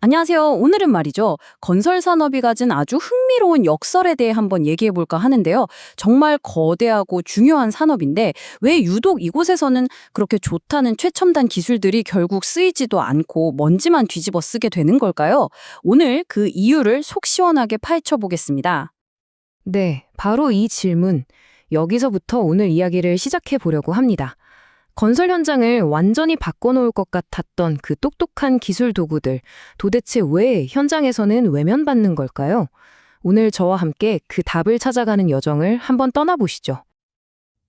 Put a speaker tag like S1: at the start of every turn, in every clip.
S1: 안녕하세요. 오늘은 말이죠. 건설 산업이 가진 아주 흥미로운 역설에 대해 한번 얘기해 볼까 하는데요. 정말 거대하고 중요한 산업인데 왜 유독 이곳에서는 그렇게 좋다는 최첨단 기술들이 결국 쓰이지도 않고 먼지만 뒤집어 쓰게 되는 걸까요? 오늘 그 이유를 속 시원하게 파헤쳐 보겠습니다.
S2: 네, 바로 이 질문. 여기서부터 오늘 이야기를 시작해 보려고 합니다. 건설 현장을 완전히 바꿔놓을 것 같았던 그 똑똑한 기술 도구들, 도대체 왜 현장에서는 외면받는 걸까요? 오늘 저와 함께 그 답을 찾아가는 여정을 한번 떠나보시죠.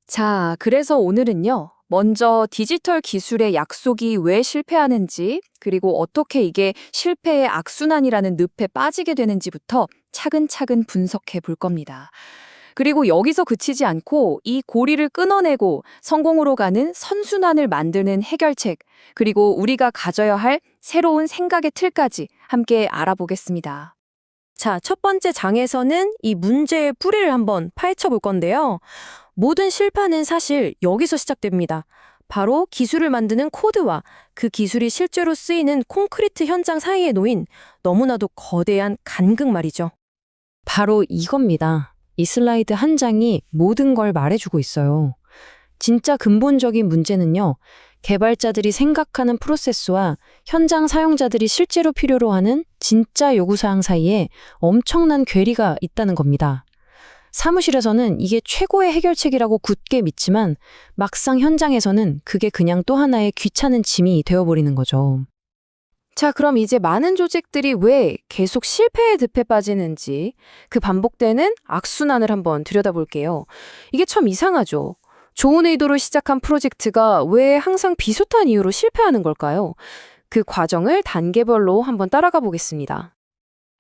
S3: 자, 그래서 오늘은요. 먼저 디지털 기술의 약속이 왜 실패하는지, 그리고 어떻게 이게 실패의 악순환이라는 늪에 빠지게 되는지부터 차근차근 분석해 볼 겁니다. 그리고 여기서 그치지 않고 이 고리를 끊어내고 성공으로 가는 선순환을 만드는 해결책, 그리고 우리가 가져야 할 새로운 생각의 틀까지 함께 알아보겠습니다.
S4: 자, 첫 번째 장에서는 이 문제의 뿌리를 한번 파헤쳐 볼 건데요. 모든 실패는 사실 여기서 시작됩니다. 바로 기술을 만드는 코드와 그 기술이 실제로 쓰이는 콘크리트 현장 사이에 놓인 너무나도 거대한 간극 말이죠.
S2: 바로 이겁니다. 이 슬라이드 한 장이 모든 걸 말해주고 있어요. 진짜 근본적인 문제는요, 개발자들이 생각하는 프로세스와 현장 사용자들이 실제로 필요로 하는 진짜 요구사항 사이에 엄청난 괴리가 있다는 겁니다. 사무실에서는 이게 최고의 해결책이라고 굳게 믿지만 막상 현장에서는 그게 그냥 또 하나의 귀찮은 짐이 되어버리는 거죠.
S3: 자, 그럼 이제 많은 조직들이 왜 계속 실패의 늪에 빠지는지 그 반복되는 악순환을 한번 들여다볼게요. 이게 참 이상하죠. 좋은 의도로 시작한 프로젝트가 왜 항상 비슷한 이유로 실패하는 걸까요? 그 과정을 단계별로 한번 따라가 보겠습니다.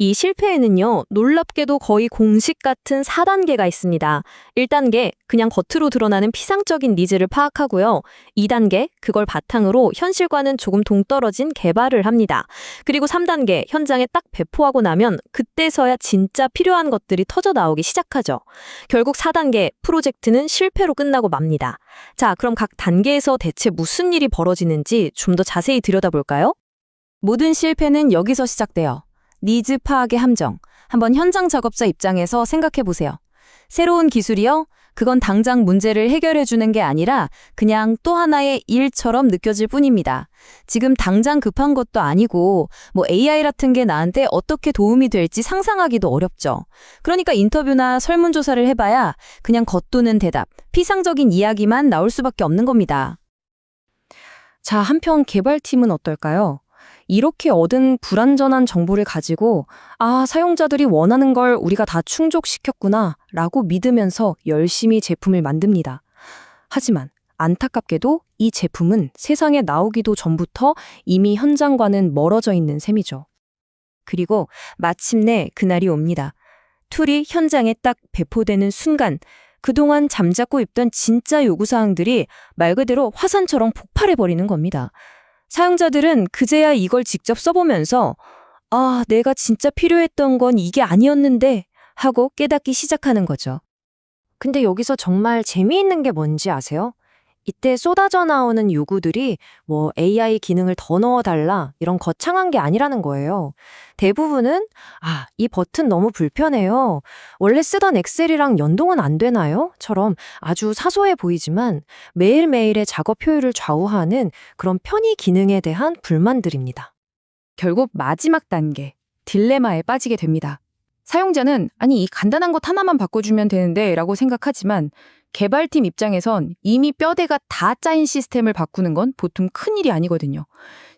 S4: 이 실패에는요, 놀랍게도 거의 공식 같은 4단계가 있습니다. 1단계, 그냥 겉으로 드러나는 피상적인 니즈를 파악하고요. 2단계, 그걸 바탕으로 현실과는 조금 동떨어진 개발을 합니다. 그리고 3단계, 현장에 딱 배포하고 나면 그때서야 진짜 필요한 것들이 터져 나오기 시작하죠. 결국 4단계, 프로젝트는 실패로 끝나고 맙니다. 자, 그럼 각 단계에서 대체 무슨 일이 벌어지는지 좀 더 자세히 들여다볼까요?
S1: 모든 실패는 여기서 시작돼요. 니즈 파악의 함정. 한번 현장 작업자 입장에서 생각해 보세요. 새로운 기술이요? 그건 당장 문제를 해결해 주는 게 아니라 그냥 또 하나의 일처럼 느껴질 뿐입니다. 지금 당장 급한 것도 아니고 뭐 AI 같은 게 나한테 어떻게 도움이 될지 상상하기도 어렵죠. 그러니까 인터뷰나 설문조사를 해봐야 그냥 겉도는 대답, 피상적인 이야기만 나올 수밖에 없는 겁니다.
S2: 자, 한편 개발팀은 어떨까요? 이렇게 얻은 불완전한 정보를 가지고 사용자들이 원하는 걸 우리가 다 충족시켰구나 라고 믿으면서 열심히 제품을 만듭니다. 하지만 안타깝게도 이 제품은 세상에 나오기도 전부터 이미 현장과는 멀어져 있는 셈이죠. 그리고 마침내 그날이 옵니다. 툴이 현장에 딱 배포되는 순간 그동안 잠자코 있던 진짜 요구사항들이 말 그대로 화산처럼 폭발해버리는 겁니다. 사용자들은 그제야 이걸 직접 써보면서 내가 진짜 필요했던 건 이게 아니었는데 하고 깨닫기 시작하는 거죠.
S4: 근데 여기서 정말 재미있는 게 뭔지 아세요? 이때 쏟아져 나오는 요구들이 뭐 AI 기능을 더 넣어달라 이런 거창한 게 아니라는 거예요. 대부분은 이 버튼 너무 불편해요. 원래 쓰던 엑셀이랑 연동은 안 되나요? 처럼 아주 사소해 보이지만 매일매일의 작업 효율을 좌우하는 그런 편의 기능에 대한 불만들입니다.
S3: 결국 마지막 단계, 딜레마에 빠지게 됩니다. 사용자는 이 간단한 것 하나만 바꿔주면 되는데 라고 생각하지만 개발팀 입장에선 이미 뼈대가 다 짜인 시스템을 바꾸는 건 보통 큰일이 아니거든요.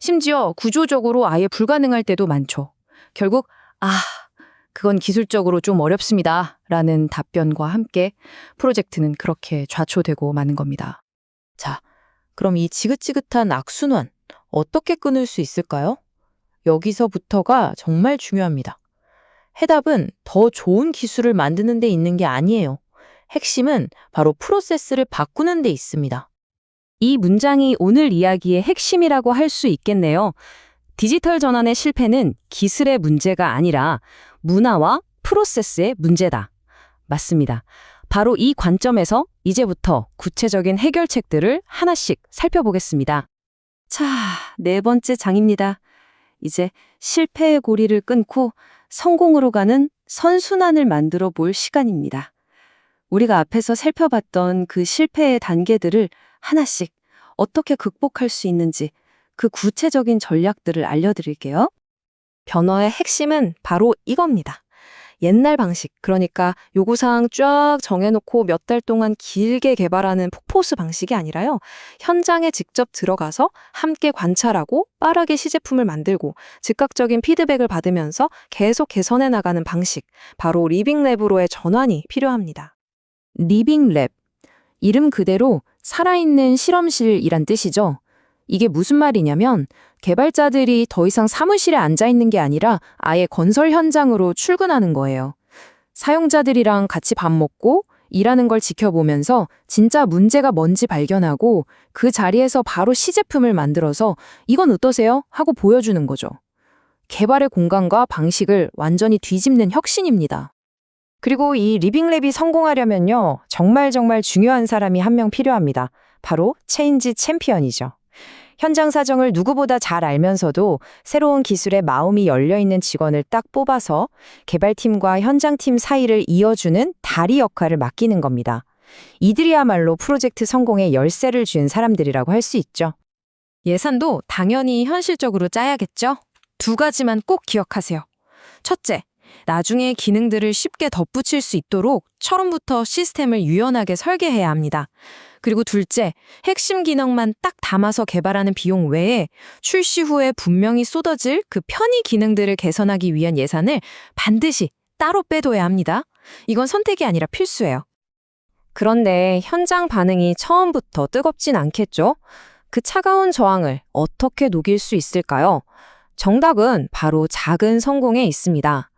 S3: 심지어 구조적으로 아예 불가능할 때도 많죠. 결국 그건 기술적으로 좀 어렵습니다 라는 답변과 함께 프로젝트는 그렇게 좌초되고 마는 겁니다.
S2: 자, 그럼 이 지긋지긋한 악순환 어떻게 끊을 수 있을까요? 여기서부터가 정말 중요합니다. 해답은 더 좋은 기술을 만드는 데 있는 게 아니에요. 핵심은 바로 프로세스를 바꾸는 데 있습니다.
S1: 이 문장이 오늘 이야기의 핵심이라고 할 수 있겠네요. 디지털 전환의 실패는 기술의 문제가 아니라 문화와 프로세스의 문제다. 맞습니다. 바로 이 관점에서 이제부터 구체적인 해결책들을 하나씩 살펴보겠습니다. 자, 네 번째 장입니다.
S2: 이제 실패의 고리를 끊고 성공으로 가는 선순환을 만들어 볼 시간입니다. 우리가 앞에서 살펴봤던 그 실패의 단계들을 하나씩 어떻게 극복할 수 있는지 그 구체적인 전략들을 알려드릴게요.
S4: 변화의 핵심은 바로 이겁니다. 옛날 방식, 그러니까 요구사항 쫙 정해놓고 몇 달 동안 길게 개발하는 폭포수 방식이 아니라요. 현장에 직접 들어가서 함께 관찰하고 빠르게 시제품을 만들고 즉각적인 피드백을 받으면서 계속 개선해 나가는 방식, 바로 리빙랩으로의 전환이 필요합니다.
S1: 리빙랩. 이름 그대로 살아있는 실험실이란 뜻이죠. 이게 무슨 말이냐면 개발자들이 더 이상 사무실에 앉아 있는 게 아니라 아예 건설 현장으로 출근하는 거예요. 사용자들이랑 같이 밥 먹고 일하는 걸 지켜보면서 진짜 문제가 뭔지 발견하고 그 자리에서 바로 시제품을 만들어서 이건 어떠세요? 하고 보여주는 거죠. 개발의 공간과 방식을 완전히 뒤집는 혁신입니다.
S2: 그리고 이 리빙랩이 성공하려면요, 정말 중요한 사람이 한 명 필요합니다. 바로 체인지 챔피언이죠. 현장 사정을 누구보다 잘 알면서도 새로운 기술에 마음이 열려있는 직원을 딱 뽑아서 개발팀과 현장팀 사이를 이어주는 다리 역할을 맡기는 겁니다. 이들이야말로 프로젝트 성공의 열쇠를 쥔 사람들이라고 할 수 있죠.
S3: 예산도 당연히 현실적으로 짜야겠죠? 두 가지만 꼭 기억하세요. 첫째, 나중에 기능들을 쉽게 덧붙일 수 있도록 처음부터 시스템을 유연하게 설계해야 합니다. 그리고 둘째, 핵심 기능만 딱 담아서 개발하는 비용 외에 출시 후에 분명히 쏟아질 그 편의 기능들을 개선하기 위한 예산을 반드시 따로 빼둬야 합니다. 이건 선택이 아니라 필수예요.
S2: 그런데 현장 반응이 처음부터 뜨겁진 않겠죠? 그 차가운 저항을 어떻게 녹일 수 있을까요? 정답은 바로 작은 성공에 있습니다.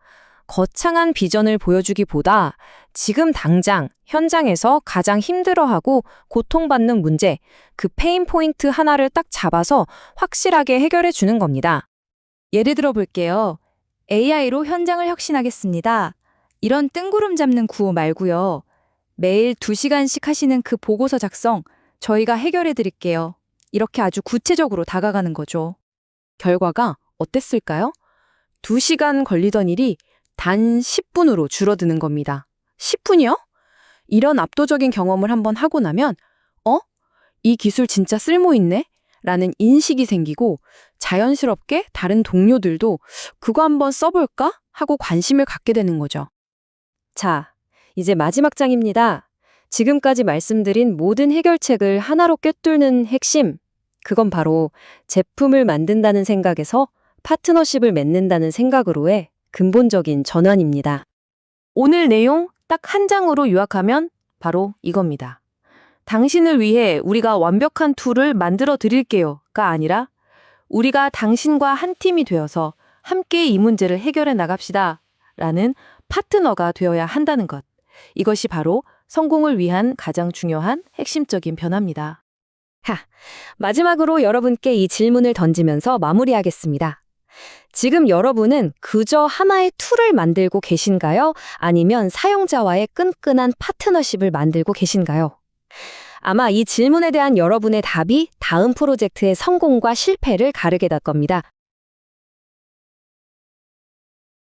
S2: 거창한 비전을 보여주기보다 지금 당장 현장에서 가장 힘들어하고 고통받는 문제, 그 페인 포인트 하나를 딱 잡아서 확실하게 해결해 주는 겁니다.
S5: 예를 들어 볼게요. AI로 현장을 혁신하겠습니다. 이런 뜬구름 잡는 구호 말고요. 매일 2시간씩 하시는 그 보고서 작성, 저희가 해결해 드릴게요. 이렇게 아주 구체적으로 다가가는 거죠.
S2: 결과가 어땠을까요? 2시간 걸리던 일이 단 10분으로 줄어드는 겁니다. 10분이요? 이런 압도적인 경험을 한번 하고 나면 이 기술 진짜 쓸모있네? 라는 인식이 생기고 자연스럽게 다른 동료들도 그거 한번 써볼까? 하고 관심을 갖게 되는 거죠. 자, 이제 마지막 장입니다. 지금까지 말씀드린 모든 해결책을 하나로 꿰뚫는 핵심, 그건 바로 제품을 만든다는 생각에서 파트너십을 맺는다는 생각으로의 근본적인 전환입니다. 오늘 내용 딱 한 장으로 요약하면 바로 이겁니다. 당신을 위해 우리가 완벽한 툴을 만들어 드릴게요가 아니라 우리가 당신과 한 팀이 되어서 함께 이 문제를 해결해 나갑시다 라는 파트너가 되어야 한다는 것. 이것이 바로 성공을 위한 가장 중요한 핵심적인 변화입니다.
S4: 마지막으로 여러분께 이 질문을 던지면서 마무리하겠습니다. 지금 여러분은 그저 하나의 툴을 만들고 계신가요? 아니면 사용자와의 끈끈한 파트너십을 만들고 계신가요? 아마 이 질문에 대한 여러분의 답이 다음 프로젝트의 성공과 실패를 가르게 될 겁니다.